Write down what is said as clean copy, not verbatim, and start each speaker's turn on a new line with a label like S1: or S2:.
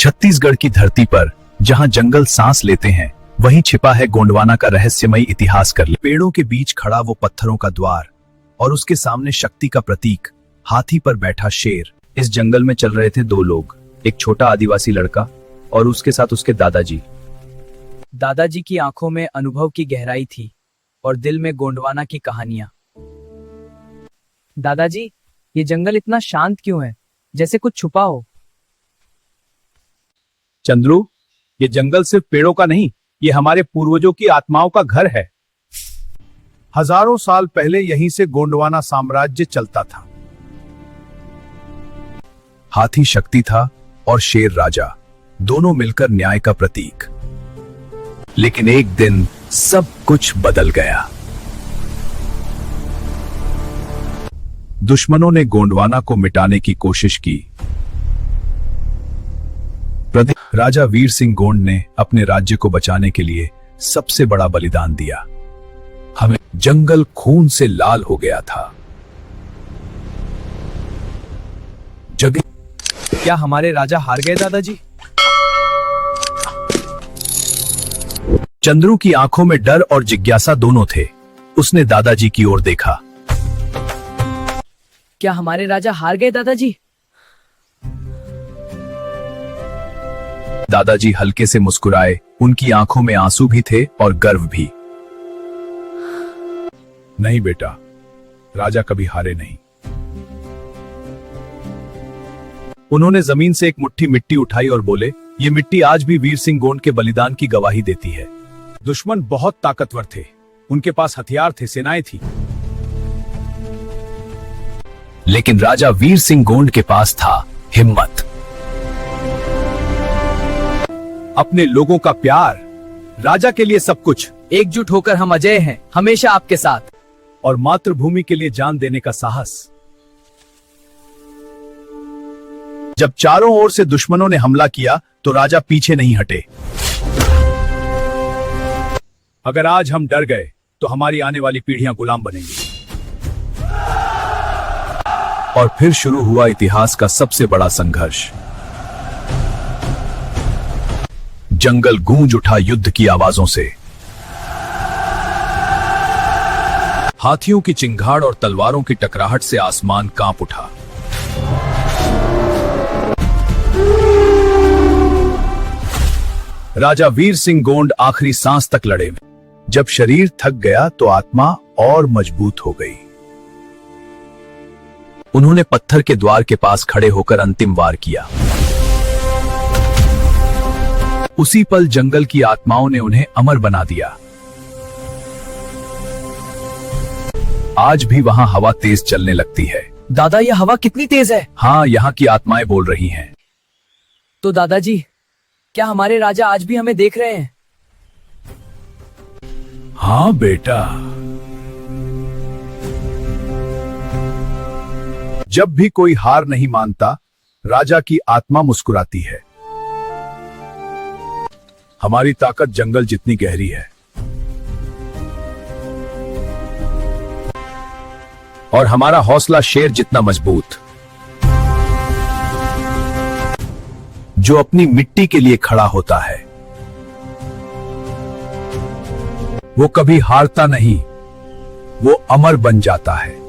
S1: छत्तीसगढ़ की धरती पर जहां जंगल सांस लेते हैं, वहीं छिपा है गोंडवाना का रहस्यमयी इतिहास। कर ले पेड़ों के बीच खड़ा वो पत्थरों का द्वार और उसके सामने शक्ति का प्रतीक, हाथी पर बैठा शेर। इस जंगल में चल रहे थे दो लोग, एक छोटा आदिवासी लड़का और उसके साथ उसके दादाजी।
S2: दादाजी की आंखों में अनुभव की गहराई थी और दिल में गोंडवाना की कहानियां। दादाजी, ये जंगल इतना शांत क्यों है, जैसे कुछ छुपा हो?
S1: चंद्रू, ये जंगल सिर्फ पेड़ों का नहीं, ये हमारे पूर्वजों की आत्माओं का घर है।
S3: हजारों साल पहले यहीं से गोंडवाना साम्राज्य चलता था।
S1: हाथी शक्ति था और शेर राजा, दोनों मिलकर न्याय का प्रतीक। लेकिन एक दिन सब कुछ बदल गया। दुश्मनों ने गोंडवाना को मिटाने की कोशिश की। राजा वीर सिंह गोंड ने अपने राज्य को बचाने के लिए सबसे बड़ा बलिदान दिया। हमें जंगल खून से लाल हो गया था।
S2: क्या हमारे राजा हार गए दादाजी?
S1: चंद्रू की आंखों में डर और जिज्ञासा दोनों थे। उसने दादाजी की ओर देखा।
S2: क्या हमारे राजा हार गए दादाजी?
S1: दादाजी हल्के से मुस्कुराए, उनकी आंखों में आंसू भी थे और गर्व भी।
S3: नहीं बेटा, राजा कभी हारे नहीं।
S1: उन्होंने जमीन से एक मुट्ठी मिट्टी उठाई और बोले, ये मिट्टी आज भी वीर सिंह गोंड के बलिदान की गवाही देती है।
S3: दुश्मन बहुत ताकतवर थे, उनके पास हथियार थे, सेनाएं थी।
S1: लेकिन राजा वीर सिंह गोंड के पास था हिम्मत,
S3: अपने लोगों का प्यार, राजा के लिए सब कुछ,
S2: एकजुट होकर हम अजय हैं, हमेशा आपके साथ।
S3: और मातृभूमि के लिए जान देने का साहस।
S1: जब चारों ओर से दुश्मनों ने हमला किया तो राजा पीछे नहीं हटे।
S3: अगर आज हम डर गए तो हमारी आने वाली पीढ़ियां गुलाम बनेंगी।
S1: और फिर शुरू हुआ इतिहास का सबसे बड़ा संघर्ष। जंगल गूंज उठा युद्ध की आवाजों से। हाथियों की चिंगाड़ और तलवारों की टकराहट से आसमान कांप उठा। राजा वीर सिंह गोंड आखिरी सांस तक लड़े। जब शरीर थक गया तो आत्मा और मजबूत हो गई। उन्होंने पत्थर के द्वार के पास खड़े होकर अंतिम वार किया। उसी पल जंगल की आत्माओं ने उन्हें अमर बना दिया। आज भी वहां हवा तेज चलने लगती है।
S2: दादा, यह हवा कितनी तेज है?
S1: हाँ, यहाँ की आत्माएं बोल रही हैं।
S2: तो दादाजी, क्या हमारे राजा आज भी हमें देख रहे हैं?
S3: हाँ बेटा,
S1: जब भी कोई हार नहीं मानता, राजा की आत्मा मुस्कुराती है।
S3: हमारी ताकत जंगल जितनी गहरी है
S1: और हमारा हौसला शेर जितना मजबूत। जो अपनी मिट्टी के लिए खड़ा होता है, वो कभी हारता नहीं, वो अमर बन जाता है।